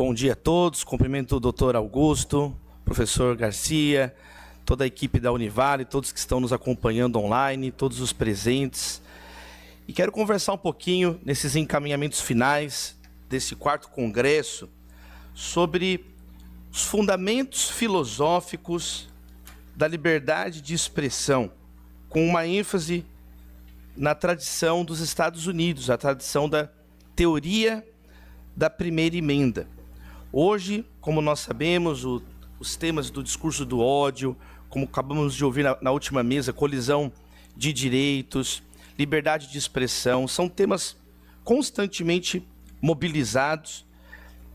Bom dia a todos, cumprimento o doutor Augusto, professor Garcia, toda a equipe da Univale, todos que estão nos acompanhando online, todos os presentes. E quero conversar um pouquinho, nesses encaminhamentos finais desse 4º congresso, sobre os fundamentos filosóficos da liberdade de expressão, com uma ênfase na tradição dos Estados Unidos, a tradição da teoria da primeira emenda. Hoje, como nós sabemos, os temas do discurso do ódio, como acabamos de ouvir na última mesa, colisão de direitos, liberdade de expressão, são temas constantemente mobilizados,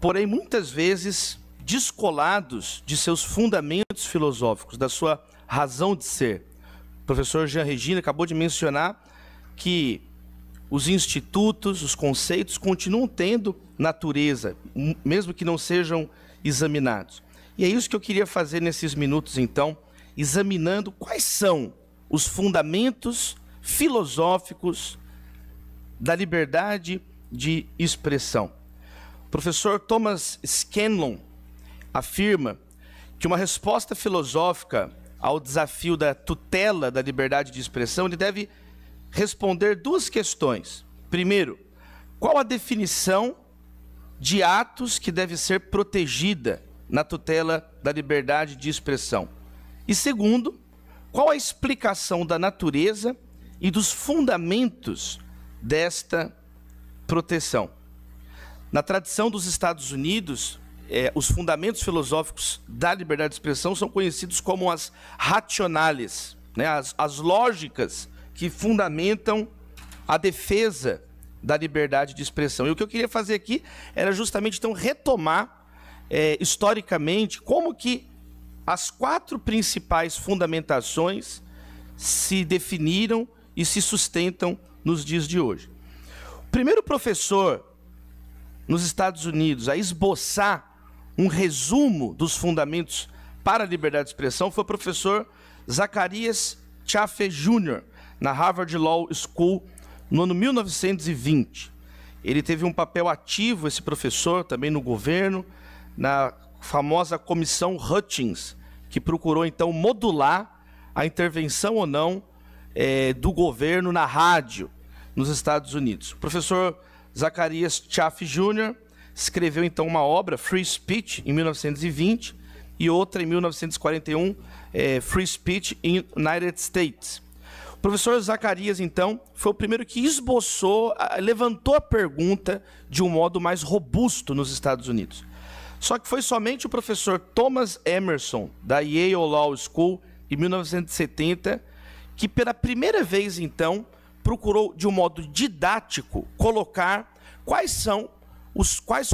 porém muitas vezes descolados de seus fundamentos filosóficos, da sua razão de ser. O professor Jean Regina acabou de mencionar que os institutos, os conceitos continuam tendo natureza, mesmo que não sejam examinados. E é isso que eu queria fazer nesses minutos, então, examinando quais são os fundamentos filosóficos da liberdade de expressão. O professor Thomas Scanlon afirma que uma resposta filosófica ao desafio da tutela da liberdade de expressão, ele deve responder 2 questões. Primeiro, qual a definição de atos que deve ser protegida na tutela da liberdade de expressão? E segundo, qual a explicação da natureza e dos fundamentos desta proteção? Na tradição dos Estados Unidos, os fundamentos filosóficos da liberdade de expressão são conhecidos como as rationales, né? As lógicas que fundamentam a defesa da liberdade de expressão. E o que eu queria fazer aqui era justamente, então, retomar historicamente como que as 4 principais fundamentações se definiram e se sustentam nos dias de hoje. O primeiro professor nos Estados Unidos a esboçar um resumo dos fundamentos para a liberdade de expressão foi o professor Zacharias Chaffee Jr., na Harvard Law School, no ano 1920. Ele teve um papel ativo, esse professor, também no governo, na famosa Comissão Hutchins, que procurou, então, modular a intervenção ou não do governo na rádio nos Estados Unidos. O professor Zacharias Chaffee Jr. escreveu, então, uma obra, Free Speech, em 1920, e outra, em 1941, Free Speech in United States. O professor Zacarias, então, foi o primeiro que esboçou, levantou a pergunta de um modo mais robusto nos Estados Unidos. Só que foi somente o professor Thomas Emerson, da Yale Law School, em 1970, que pela primeira vez, então, procurou, de um modo didático, colocar quais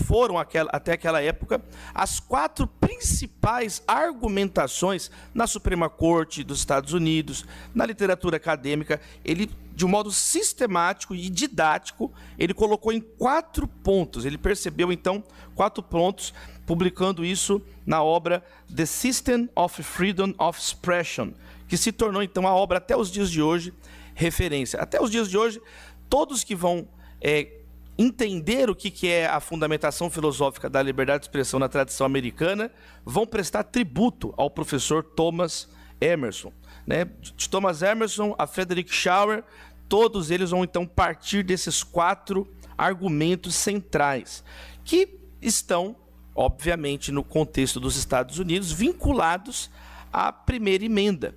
foram até aquela época as 4 principais argumentações na Suprema Corte dos Estados Unidos, na literatura acadêmica. Ele, de um modo sistemático e didático, ele colocou em 4 pontos. Ele percebeu, então, 4 pontos, publicando isso na obra The System of Freedom of Expression, que se tornou, então, a obra, até os dias de hoje, referência. Até os dias de hoje, todos que vão entender o que é a fundamentação filosófica da liberdade de expressão na tradição americana, vão prestar tributo ao professor Thomas Emerson, né? De Thomas Emerson a Frederick Schauer, todos eles vão então partir desses 4 argumentos centrais, que estão, obviamente, no contexto dos Estados Unidos, vinculados à primeira emenda.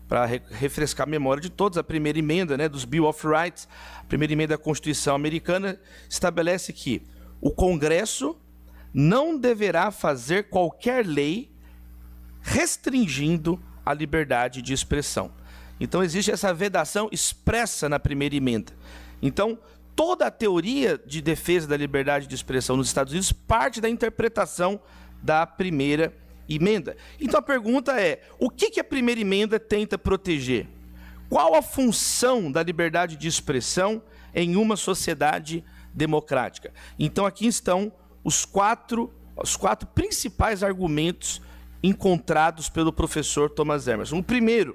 Para refrescar a memória de todos, a primeira emenda, né, dos Bill of Rights, a primeira emenda da Constituição Americana, estabelece que o Congresso não deverá fazer qualquer lei restringindo a liberdade de expressão. Então, existe essa vedação expressa na primeira emenda. Então, toda a teoria de defesa da liberdade de expressão nos Estados Unidos parte da interpretação da primeira emenda. Então a pergunta é, o que a primeira emenda tenta proteger? Qual a função da liberdade de expressão em uma sociedade democrática? Então aqui estão os quatro principais argumentos encontrados pelo professor Thomas Emerson. O primeiro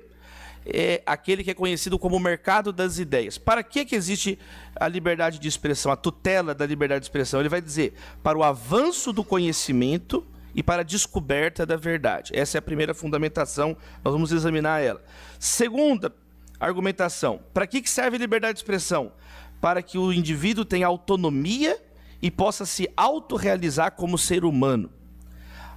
é aquele que é conhecido como o mercado das ideias. Para que existe a liberdade de expressão, a tutela da liberdade de expressão? Ele vai dizer, para o avanço do conhecimento e para a descoberta da verdade. Essa é a primeira fundamentação, nós vamos examinar ela. Segunda argumentação, para que serve a liberdade de expressão? Para que o indivíduo tenha autonomia e possa se autorrealizar como ser humano.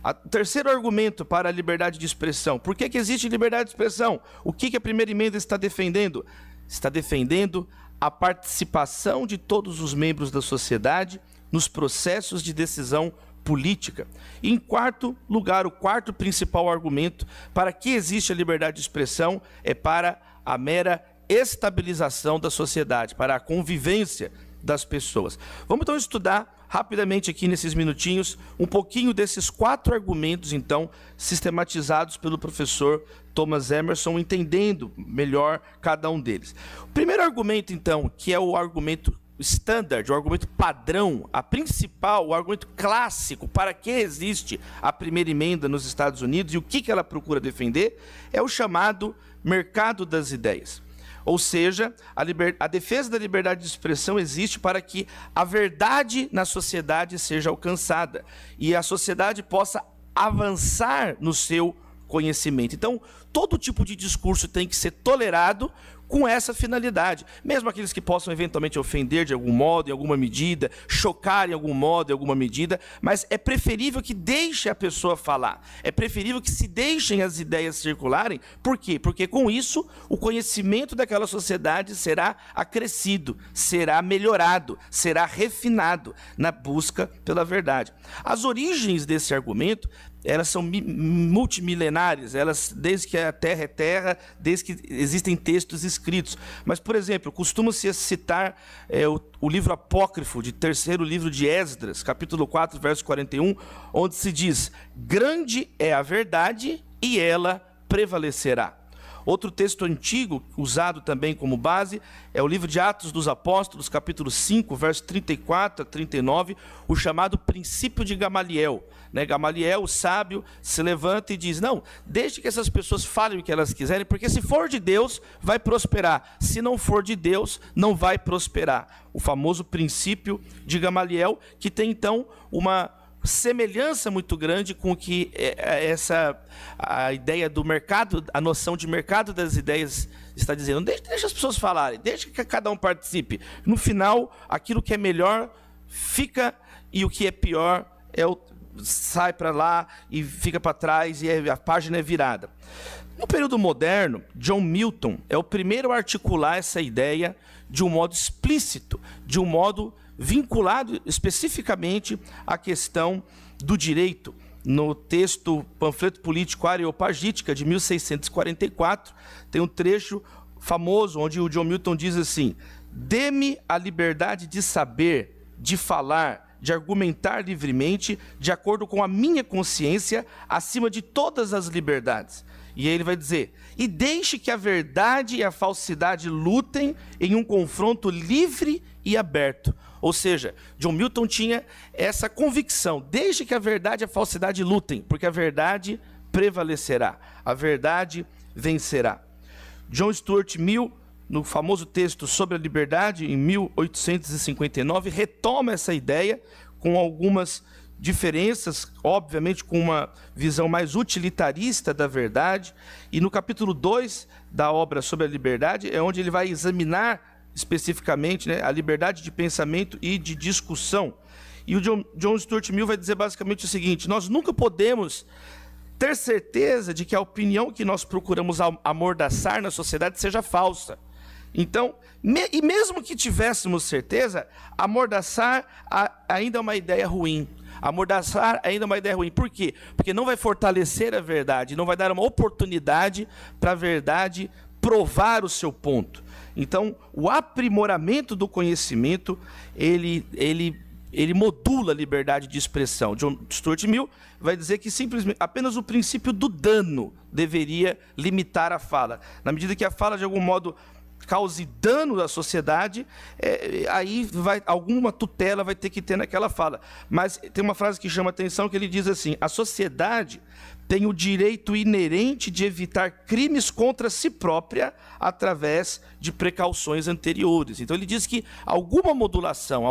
O terceiro argumento para a liberdade de expressão. Por que existe liberdade de expressão? O que a primeira emenda está defendendo? Está defendendo a participação de todos os membros da sociedade nos processos de decisão política. E, em quarto lugar, o quarto principal argumento para que existe a liberdade de expressão é para a mera estabilização da sociedade, para a convivência das pessoas. Vamos então estudar rapidamente aqui nesses minutinhos um pouquinho desses quatro argumentos, então, sistematizados pelo professor Thomas Emerson, entendendo melhor cada um deles. O primeiro argumento, então, que é o argumento standard, o argumento padrão, a principal, o argumento clássico para que existe a primeira emenda nos Estados Unidos e o que ela procura defender, é o chamado mercado das ideias. Ou seja, a defesa da liberdade de expressão existe para que a verdade na sociedade seja alcançada e a sociedade possa avançar no seu conhecimento. Então, todo tipo de discurso tem que ser tolerado com essa finalidade. Mesmo aqueles que possam eventualmente ofender de algum modo, em alguma medida, chocar em algum modo, em alguma medida, mas é preferível que deixe a pessoa falar. É preferível que se deixem as ideias circularem. Por quê? Porque com isso, o conhecimento daquela sociedade será acrescido, será melhorado, será refinado na busca pela verdade. As origens desse argumento, elas são multimilenares, elas, desde que a Terra é terra, desde que existem textos escritos. Mas, por exemplo, costuma-se citar o livro apócrifo, de terceiro livro de Esdras, capítulo 4, verso 41, onde se diz, grande é a verdade e ela prevalecerá. Outro texto antigo, usado também como base, é o livro de Atos dos Apóstolos, capítulo 5, verso 34 a 39, o chamado princípio de Gamaliel. Gamaliel, o sábio, se levanta e diz, não, deixe que essas pessoas falem o que elas quiserem, porque se for de Deus, vai prosperar. Se não for de Deus, não vai prosperar. O famoso princípio de Gamaliel, que tem então uma semelhança muito grande com o que a ideia do mercado, a noção de mercado das ideias está dizendo. Deixa as pessoas falarem, deixa que cada um participe. No final, aquilo que é melhor fica e o que é pior sai para lá e fica para trás e a página é virada. No período moderno, John Milton é o primeiro a articular essa ideia de um modo explícito, de um modo vinculado especificamente à questão do direito. No texto Panfleto Político Areopagítica, de 1644, tem um trecho famoso onde o John Milton diz assim, dê-me a liberdade de saber, de falar, de argumentar livremente, de acordo com a minha consciência, acima de todas as liberdades. E aí ele vai dizer, e deixe que a verdade e a falsidade lutem em um confronto livre e aberto. Ou seja, John Milton tinha essa convicção, deixe que a verdade e a falsidade lutem, porque a verdade prevalecerá, a verdade vencerá. John Stuart Mill, no famoso texto sobre a liberdade, em 1859, retoma essa ideia com algumas diferenças, obviamente com uma visão mais utilitarista da verdade, e no capítulo 2 da obra sobre a liberdade é onde ele vai examinar especificamente a liberdade de pensamento e de discussão. E o John Stuart Mill vai dizer basicamente o seguinte, nós nunca podemos ter certeza de que a opinião que nós procuramos amordaçar na sociedade seja falsa. Então, e mesmo que tivéssemos certeza, amordaçar ainda é uma ideia ruim. Amordaçar ainda é uma ideia ruim. Por quê? Porque não vai fortalecer a verdade, não vai dar uma oportunidade para a verdade provar o seu ponto. Então, o aprimoramento do conhecimento, ele modula a liberdade de expressão. John Stuart Mill vai dizer que simplesmente apenas o princípio do dano deveria limitar a fala. Na medida que a fala, de algum modo, cause dano à sociedade, aí alguma tutela vai ter que ter naquela fala. Mas tem uma frase que chama a atenção, que ele diz assim: a sociedade tem o direito inerente de evitar crimes contra si própria através de precauções anteriores. Então ele diz que alguma modulação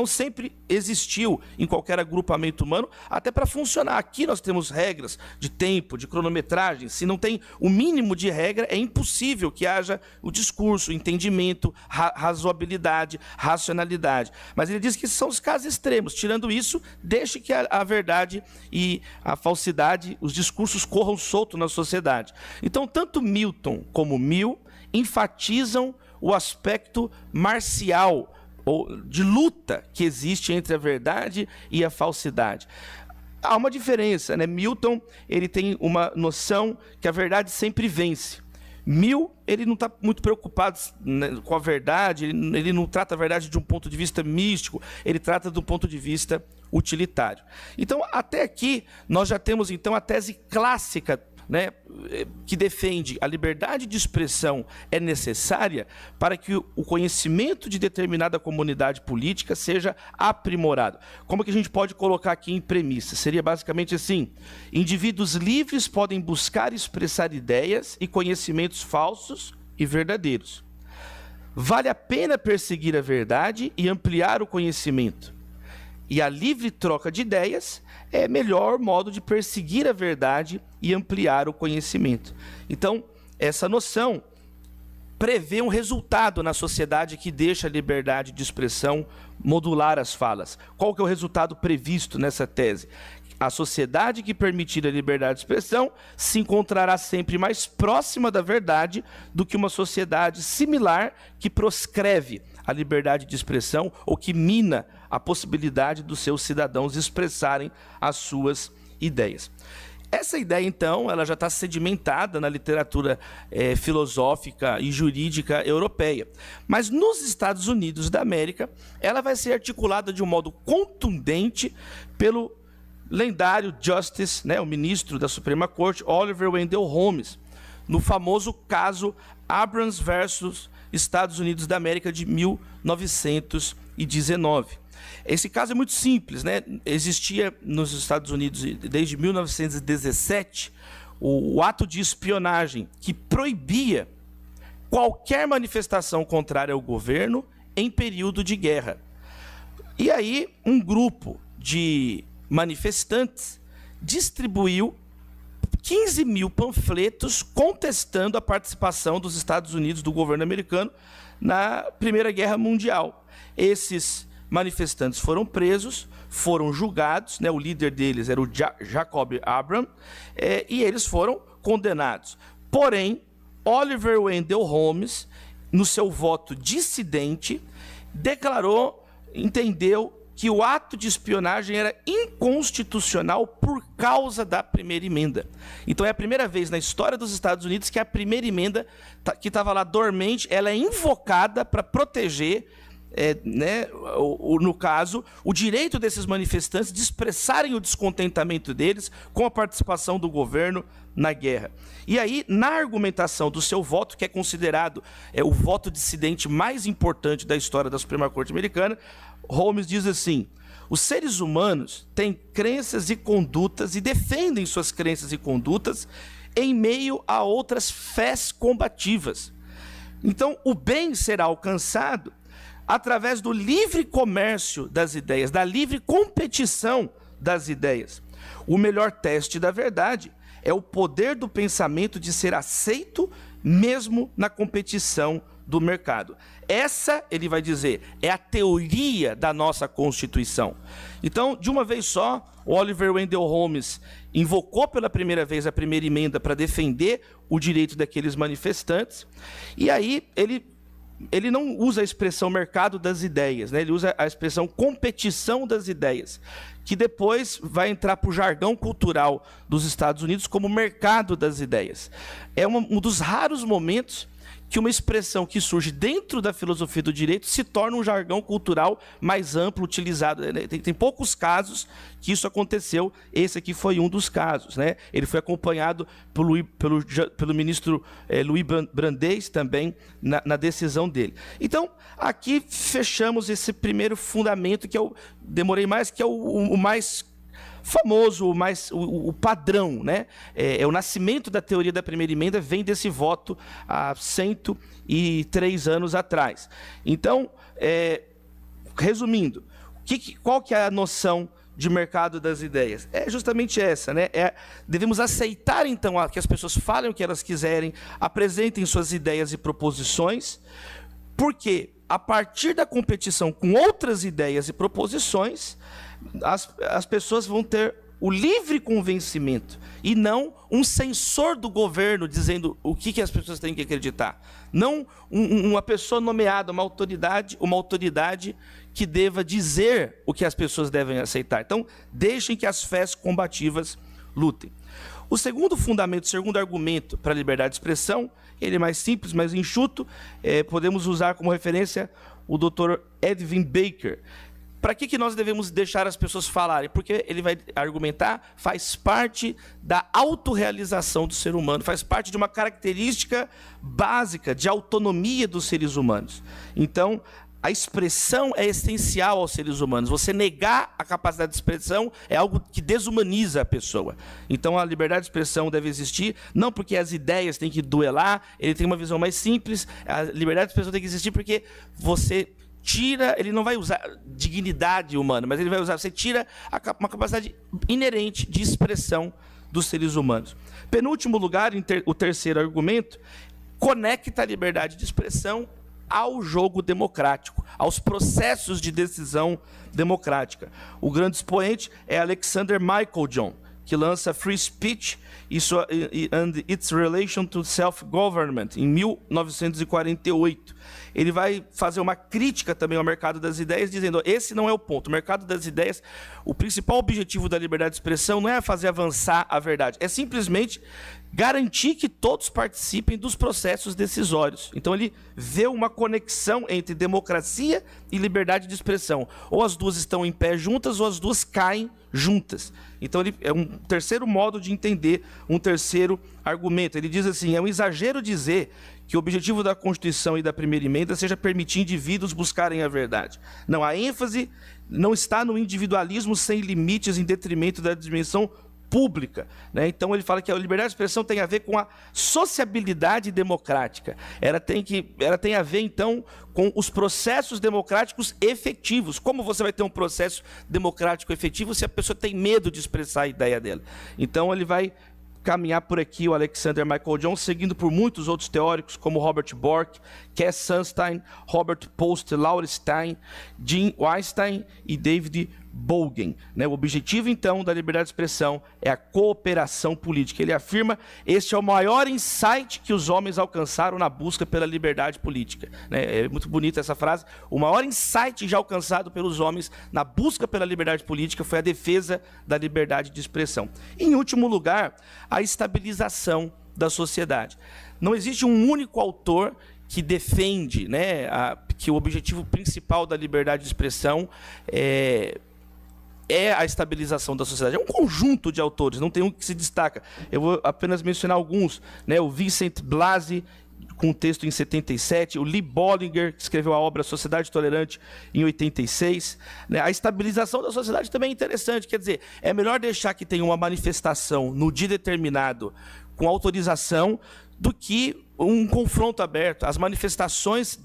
sempre existiu em qualquer agrupamento humano, até para funcionar. Aqui nós temos regras de tempo, de cronometragem. Se não tem o mínimo de regra, é impossível que haja o discurso, o entendimento, razoabilidade, racionalidade. Mas ele diz que são os casos extremos. Tirando isso, deixe que a verdade e a falsidade, os discursos corram solto na sociedade. Então, tanto Milton como Mill enfatizam o aspecto marcial, ou de luta, que existe entre a verdade e a falsidade. Há uma diferença, né? Milton, ele tem uma noção que a verdade sempre vence. Mill, ele não está muito preocupado, né, com a verdade, ele não trata a verdade de um ponto de vista místico, ele trata de um ponto de vista utilitário. Então, até aqui, nós já temos então a tese clássica, né, que defende a liberdade de expressão é necessária para que o conhecimento de determinada comunidade política seja aprimorado. Como que a gente pode colocar aqui em premissa? Seria basicamente assim: indivíduos livres podem buscar e expressar ideias e conhecimentos falsos e verdadeiros. Vale a pena perseguir a verdade e ampliar o conhecimento. E a livre troca de ideias é o melhor modo de perseguir a verdade e ampliar o conhecimento. Então, essa noção prevê um resultado na sociedade que deixa a liberdade de expressão modular as falas. Qual que é o resultado previsto nessa tese? A sociedade que permitir a liberdade de expressão se encontrará sempre mais próxima da verdade do que uma sociedade similar que proscreve a liberdade de expressão ou que mina a possibilidade dos seus cidadãos expressarem as suas ideias. Essa ideia, então, ela já está sedimentada na literatura filosófica e jurídica europeia. Mas nos Estados Unidos da América, ela vai ser articulada de um modo contundente pelo lendário Justice, né, o ministro da Suprema Corte, Oliver Wendell Holmes, no famoso caso Abrams versus Estados Unidos da América de 1919. Esse caso é muito simples, né? Existia nos Estados Unidos desde 1917 o ato de espionagem que proibia qualquer manifestação contrária ao governo em período de guerra. E aí um grupo de manifestantes distribuiu 15 mil panfletos contestando a participação dos Estados Unidos, do governo americano, na Primeira Guerra Mundial. Esses manifestantes foram presos, foram julgados, né, o líder deles era o Jacob Abram, e eles foram condenados. Porém, Oliver Wendell Holmes, no seu voto dissidente, entendeu que o ato de espionagem era inconstitucional por causa da primeira emenda. Então é a primeira vez na história dos Estados Unidos que a primeira emenda, que estava lá dormente, ela é invocada para proteger, no caso, o direito desses manifestantes de expressarem o descontentamento deles com a participação do governo na guerra. E aí, na argumentação do seu voto, que é considerado o voto dissidente mais importante da história da Suprema Corte Americana, Holmes diz assim: os seres humanos têm crenças e condutas e defendem suas crenças e condutas em meio a outras fés combativas. Então, o bem será alcançado através do livre comércio das ideias, da livre competição das ideias. O melhor teste da verdade é o poder do pensamento de ser aceito mesmo na competição do mercado. Essa, ele vai dizer, é a teoria da nossa Constituição. Então, de uma vez só, Oliver Wendell Holmes invocou pela primeira vez a primeira emenda para defender o direito daqueles manifestantes, e aí ele não usa a expressão mercado das ideias, né? Ele usa a expressão competição das ideias, que depois vai entrar para o jargão cultural dos Estados Unidos como mercado das ideias. É um dos raros momentos que uma expressão que surge dentro da filosofia do direito se torna um jargão cultural mais amplo, utilizado. Tem poucos casos que isso aconteceu, esse aqui foi um dos casos, né? Ele foi acompanhado pelo ministro Louis Brandeis também na decisão dele. Então, aqui fechamos esse primeiro fundamento, que eu demorei mais, que é o mais famoso, o padrão, né? O nascimento da teoria da primeira emenda vem desse voto há 103 anos atrás. Então, resumindo, qual que é a noção de mercado das ideias? É justamente essa, né? Devemos aceitar, então, que as pessoas falem o que elas quiserem, apresentem suas ideias e proposições, porque, a partir da competição com outras ideias e proposições, as pessoas vão ter o livre convencimento e não um censor do governo dizendo o que as pessoas têm que acreditar. Não uma pessoa nomeada, uma autoridade que deva dizer o que as pessoas devem aceitar. Então, deixem que as fés combativas lutem. O segundo fundamento, o segundo argumento para a liberdade de expressão, ele é mais simples, mais enxuto, podemos usar como referência o Dr. Edwin Baker. Para que nós devemos deixar as pessoas falarem? Porque ele vai argumentar, faz parte da autorrealização do ser humano, faz parte de uma característica básica de autonomia dos seres humanos. Então, a expressão é essencial aos seres humanos. Você negar a capacidade de expressão é algo que desumaniza a pessoa. Então, a liberdade de expressão deve existir, não porque as ideias têm que duelar, ele tem uma visão mais simples, a liberdade de expressão tem que existir porque você ele não vai usar dignidade humana, mas ele vai usar, você tira uma capacidade inerente de expressão dos seres humanos. Penúltimo lugar, o terceiro argumento, conecta a liberdade de expressão ao jogo democrático, aos processos de decisão democrática. O grande expoente é Alexander Meiklejohn, que lança Free Speech and Its Relation to Self-Government, em 1948. Ele vai fazer uma crítica também ao mercado das ideias, dizendo, esse não é o ponto. O mercado das ideias, o principal objetivo da liberdade de expressão não é fazer avançar a verdade, é simplesmente garantir que todos participem dos processos decisórios. Então ele vê uma conexão entre democracia e liberdade de expressão. Ou as duas estão em pé juntas, ou as duas caem juntas. Então ele é um terceiro modo de entender, um terceiro argumento. Ele diz assim, é um exagero dizer que o objetivo da Constituição e da primeira emenda seja permitir indivíduos buscarem a verdade. Não, a ênfase não está no individualismo sem limites em detrimento da dimensão pública, né? Então ele fala que a liberdade de expressão tem a ver com a sociabilidade democrática. Ela tem a ver, então, com os processos democráticos efetivos. Como você vai ter um processo democrático efetivo se a pessoa tem medo de expressar a ideia dela? Então ele vai caminhar por aqui o Alexander Meiklejohn, seguindo por muitos outros teóricos, como Robert Bork, Cass Sunstein, Robert Post Lauerstein, Jim Weinstein e David Bogen. O objetivo, então, da liberdade de expressão é a cooperação política. Ele afirma, este é o maior insight que os homens alcançaram na busca pela liberdade política. É muito bonita essa frase. O maior insight já alcançado pelos homens na busca pela liberdade política foi a defesa da liberdade de expressão. Em último lugar, a estabilização da sociedade. Não existe um único autor que defende, que o objetivo principal da liberdade de expressão é a estabilização da sociedade. É um conjunto de autores, não tem um que se destaca. Eu vou apenas mencionar alguns. O Vincent Blasi, com um texto em 77, o Lee Bollinger, que escreveu a obra Sociedade Tolerante, em 86. A estabilização da sociedade também é interessante, quer dizer, é melhor deixar que tenha uma manifestação no dia determinado com autorização do que um confronto aberto. As manifestações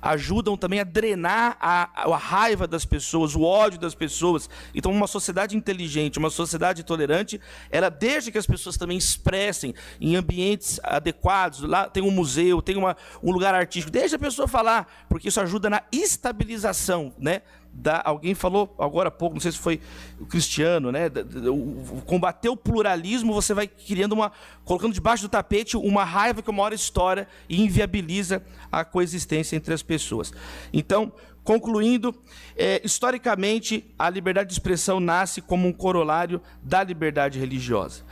ajudam também a drenar a raiva das pessoas, o ódio das pessoas. Então, uma sociedade inteligente, uma sociedade tolerante, ela deixa que as pessoas também expressem em ambientes adequados. Lá tem um museu, tem um lugar artístico. Deixa a pessoa falar, porque isso ajuda na estabilização, alguém falou agora há pouco, não sei se foi o Cristiano, combater o pluralismo, você vai colocando debaixo do tapete uma raiva que uma hora estoura e inviabiliza a coexistência entre as pessoas. Então, concluindo, historicamente, a liberdade de expressão nasce como um corolário da liberdade religiosa.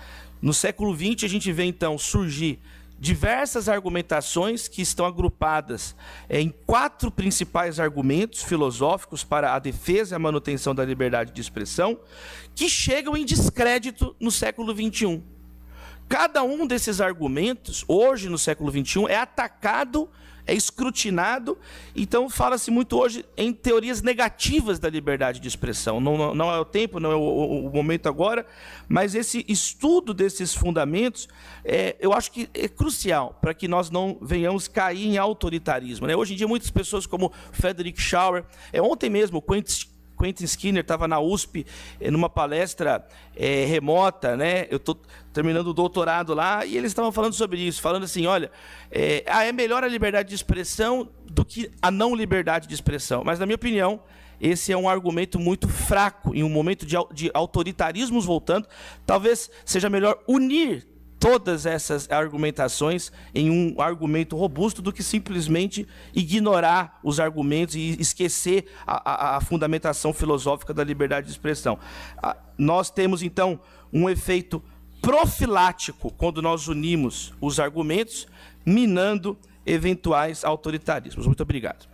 No século XX, a gente vê, então, surgir diversas argumentações que estão agrupadas em 4 principais argumentos filosóficos para a defesa e a manutenção da liberdade de expressão, que chegam em descrédito no século XXI. Cada um desses argumentos, hoje no século XXI, é atacado, é escrutinado, então fala-se muito hoje em teorias negativas da liberdade de expressão. Não é o tempo, não é o momento agora, mas esse estudo desses fundamentos, eu acho que é crucial para que nós não venhamos cair em autoritarismo, né? Hoje em dia, muitas pessoas como Frederick Schauer, ontem mesmo, Quentin Skinner estava na USP, numa palestra remota, né? Eu estou terminando o doutorado lá, e eles estavam falando sobre isso, falando assim, olha, é melhor a liberdade de expressão do que a não liberdade de expressão. Mas, na minha opinião, esse é um argumento muito fraco, em um momento de autoritarismos voltando. Talvez seja melhor unir todas essas argumentações em um argumento robusto do que simplesmente ignorar os argumentos e esquecer a fundamentação filosófica da liberdade de expressão. Nós temos, então, um efeito profilático quando nós unimos os argumentos, minando eventuais autoritarismos. Muito obrigado.